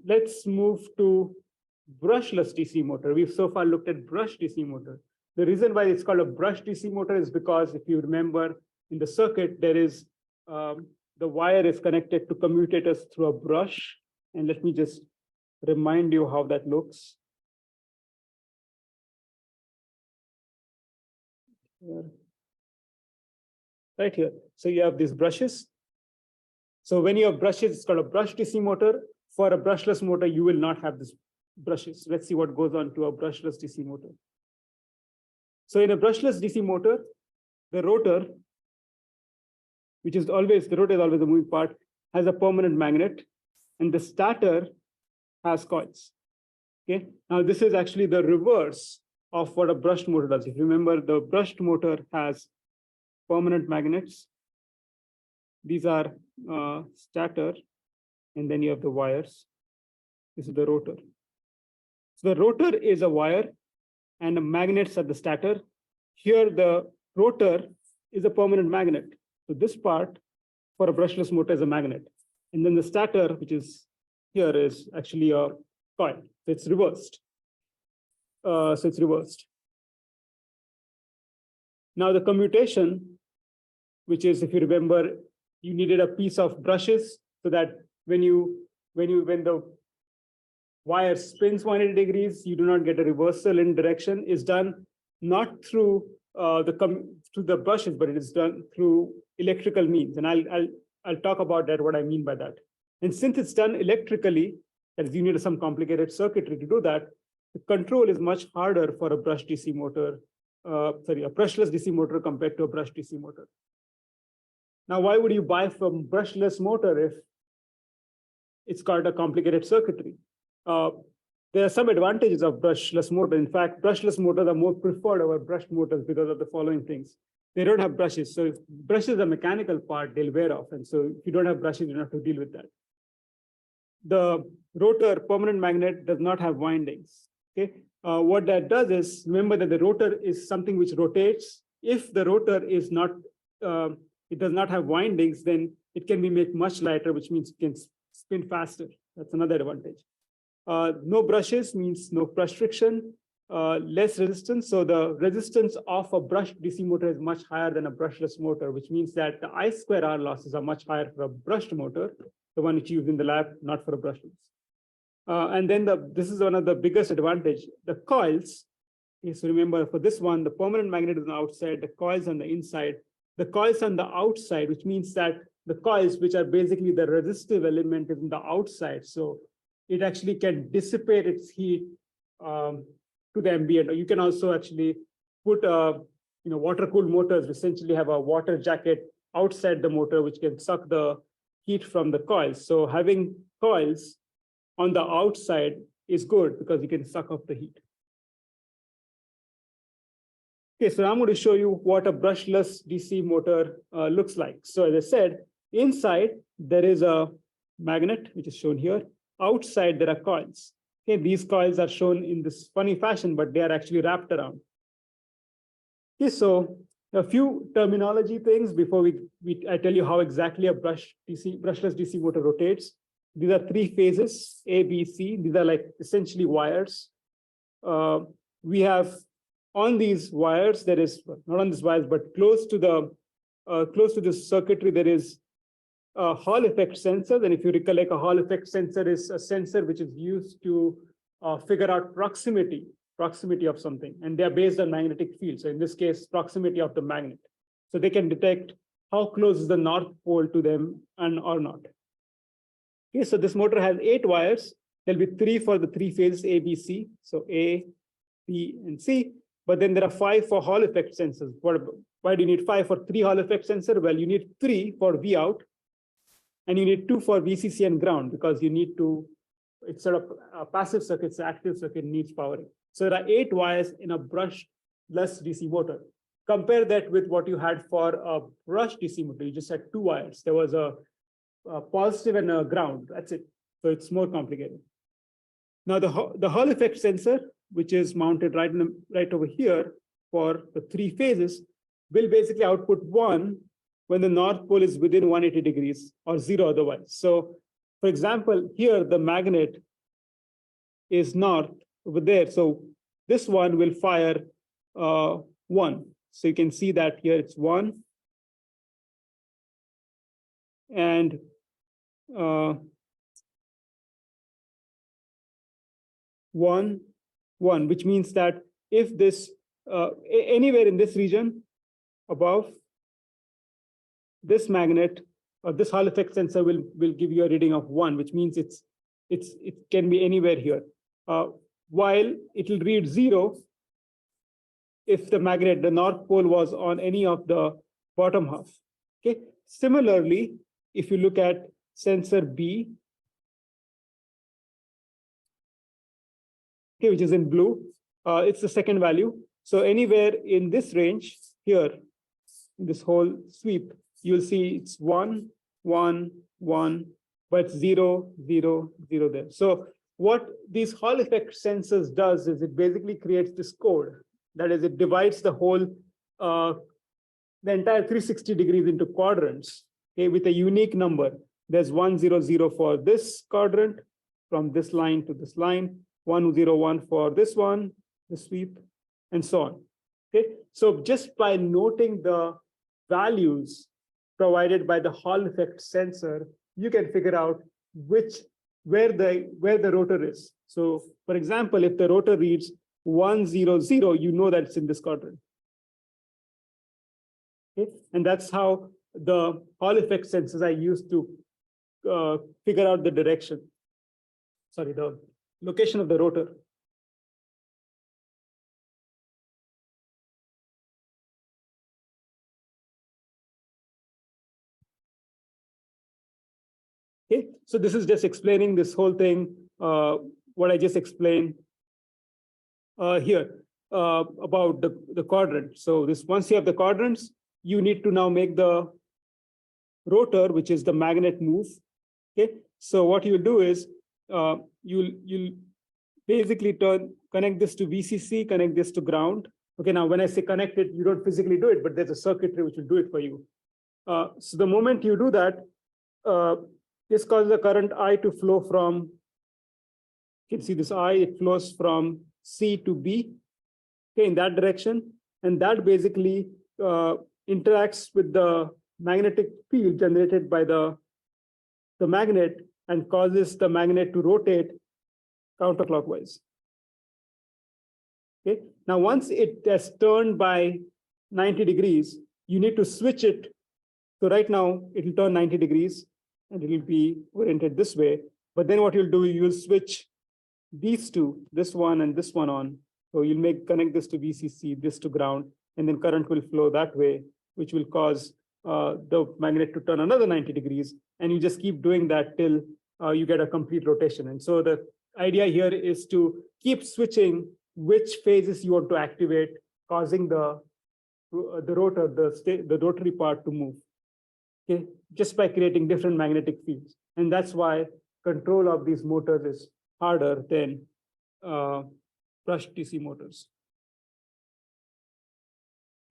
let's move to brushless DC motor. We've so far looked at brush DC motor. The reason why it's called a brush DC motor is because if you remember in the circuit, there is the wire is connected to commutators through a brush. And let me just remind you how that looks. Here. Right here. So you have these brushes. So when you have brushes, it's called a brush DC motor. For a brushless motor, you will not have these brushes. Let's see what goes on to a brushless DC motor. So in a brushless DC motor, the rotor, which is always, the rotor is always the moving part, has a permanent magnet, and the stator has coils. Okay. Now this is actually the reverse of what a brushed motor does. If you remember, the brushed motor has permanent magnets. These are stator, and then you have the wires. This is the rotor. So the rotor is a wire, and the magnets at the stator. Here, the rotor is a permanent magnet. So this part for a brushless motor is a magnet. And then the stator, which is here, is actually a coil. So it's reversed. Now the commutation, which is, if you remember, you needed a piece of brushes so that when the wire spins 180 degrees, you do not get a reversal in direction, is done not through the brushes, but it is done through electrical means. And I'll talk about that, what I mean by that. And since it's done electrically, as you need some complicated circuitry to do that, the control is much harder for a brush DC motor, a brushless DC motor compared to a brush DC motor. Now, why would you buy from brushless motor if it's got a complicated circuitry? There are some advantages of brushless motor. In fact, brushless motors are more preferred over brushed motors because of the following things. They don't have brushes. So if brushes are mechanical part, they'll wear off. And so if you don't have brushes, you don't have to deal with that. The rotor permanent magnet does not have windings. Okay. What that does is, remember that the rotor is something which rotates. If the rotor is not, it does not have windings, then it can be made much lighter, which means it can spin faster. That's another advantage. No brushes means no brush friction, less resistance. So the resistance of a brushed DC motor is much higher than a brushless motor, which means that the I²R losses are much higher for a brushed motor, the one which you use in the lab, not for a brushless. And then this is one of the biggest advantage. The coils, so remember for this one, the permanent magnet is on the outside, the coils on the inside. The coils on the outside, which means that the coils, which are basically the resistive element, is on the outside. So it actually can dissipate its heat to the ambient. Or you can also actually put water-cooled motors essentially have a water jacket outside the motor, which can suck the heat from the coils. So having coils on the outside is good because you can suck up the heat. Okay, so I'm going to show you what a brushless DC motor looks like. So as I said, inside there is a magnet, which is shown here. Outside there are coils. Okay, these coils are shown in this funny fashion, but they are actually wrapped around. Okay, so a few terminology things before I tell you how exactly a brushless DC motor rotates. These are three phases, A, B, C. These are like essentially wires. We have on these wires, there is not on these wires, but close to the circuitry, there is a Hall effect sensor. And if you recollect, a Hall effect sensor is a sensor which is used to figure out proximity of something. And they are based on magnetic field. So in this case, proximity of the magnet. So they can detect how close is the North Pole to them or not. Okay, so this motor has 8 wires. There'll be 3 for the 3 phases A, B, C. So A, B, and C. But then there are 5 for Hall effect sensors. Why do you need 5 for 3 Hall effect sensor? Well, you need 3 for V out, and you need 2 for VCC and ground because you need to, it's sort of a passive circuit, so active circuit needs powering. So there are 8 wires in a brushless DC motor. Compare that with what you had for a brushed DC motor. You just had 2 wires. There was a positive and a ground. That's it. So it's more complicated. Now the Hall effect sensor, which is mounted right over here for the 3 phases, will basically output 1 when the North Pole is within 180 degrees or 0 otherwise. So For example, here the magnet is north over there. So this one will fire 1. So you can see that here it's 1. And 1, 1, which means that if this anywhere in this region above, this magnet or this Hall effect sensor will give you a reading of 1, which means it can be anywhere here. While it will read 0 if the magnet, the North Pole, was on any of the bottom half. Okay. Similarly, if you look at sensor B, okay, which is in blue, it's the second value. So anywhere in this range here, in this whole sweep, you'll see it's 1, 1, 1, but it's 0, 0, 0 there. So what these Hall effect sensors does is it basically creates this code. That is, it divides the whole, the entire 360 degrees into quadrants, okay, with a unique number. There's 1, 0, 0 for this quadrant, from this line to this line, 1, 0, 1 for this one, the sweep, and so on. Okay, so just by noting the values provided by the Hall effect sensor, you can figure out where the rotor is. So, for example, if the rotor reads 1, 0, 0, you know that it's in this quadrant. Okay, and that's how the Hall effect sensors are used to figure out the direction. Sorry, the location of the rotor. Okay, so this is just explaining this whole thing, what I just explained here about the quadrant. So this, once you have the quadrants, you need to now make the rotor, which is the magnet, move. Okay, so what you'll do is you'll basically connect this to VCC, connect this to ground. Okay, now when I say connect it, you don't physically do it, but there's a circuitry which will do it for you. So the moment you do that, this causes the current I to flow from, you can see this I, it flows from C to B, okay, in that direction. And that basically interacts with the magnetic field generated by the magnet and causes the magnet to rotate counterclockwise. Okay, now once it has turned by 90 degrees, you need to switch it. So right now it will turn 90 degrees and it will be oriented this way. But then what you'll do, you'll switch these two, this one and this one on. So you'll connect this to VCC, this to ground, and then current will flow that way, which will cause the magnet to turn another 90 degrees. And you just keep doing that till you get a complete rotation. And so the idea here is to keep switching which phases you want to activate, causing the rotor, the rotary part to move. Okay, just by creating different magnetic fields. And that's why control of these motors is harder than brushed DC motors.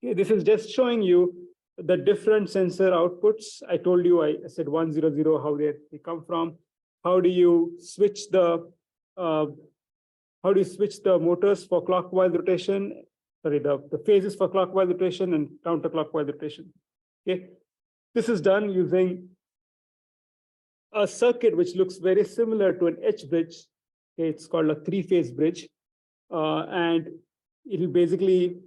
Okay, this is just showing you the different sensor outputs. I told you, I said 1, 0, 0, how they come from. How do you switch the motors for clockwise rotation? Sorry, the phases for clockwise rotation and counterclockwise rotation. Okay, this is done using a circuit which looks very similar to an H bridge. Okay, it's called a 3-phase bridge, and it'll basically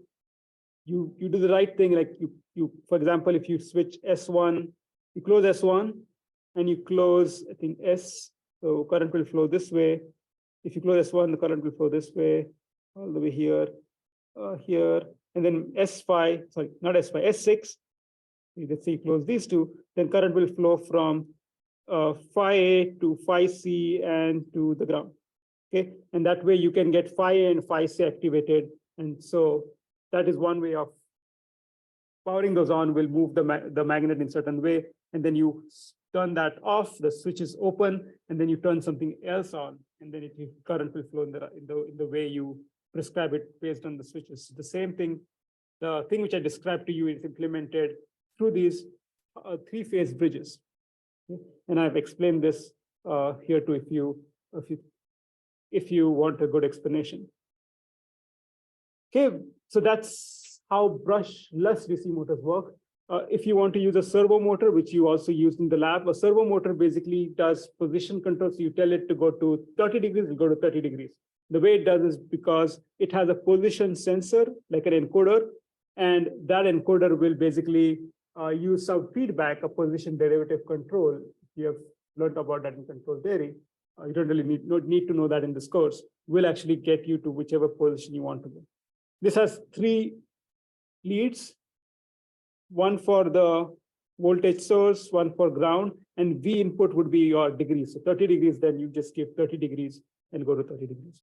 you do the right thing. Like you for example, if you switch S1, you close S1 and you close, I think, S, so current will flow this way. If you close S1, the current will flow this way, all the way here, here, and then S5, sorry, not S5, S6. Let's say you close these two, then current will flow from phi A to phi C and to the ground. Okay, and that way you can get phi A and phi C activated. And so that is one way of powering those on, will move the magnet in a certain way. And then you turn that off, the switch is open, and then you turn something else on, and then current will flow in the way you prescribe it based on the switches. The same thing, the thing which I described to you is implemented through these 3-phase bridges. And I've explained this here too if you want a good explanation. Okay, so that's how brushless DC motors work. If you want to use a servo motor, which you also use in the lab, a servo motor basically does position control. So you tell it to go to 30 degrees, it'll go to 30 degrees. The way it does is because it has a position sensor, like an encoder, and that encoder will basically use some feedback, a position derivative control. You have learned about that in control theory. You don't really need to know that in this course. Will actually get you to whichever position you want to go. This has 3 leads, one for the voltage source, one for ground, and V input would be your degrees. So 30 degrees, then you just give 30 degrees and go to 30 degrees.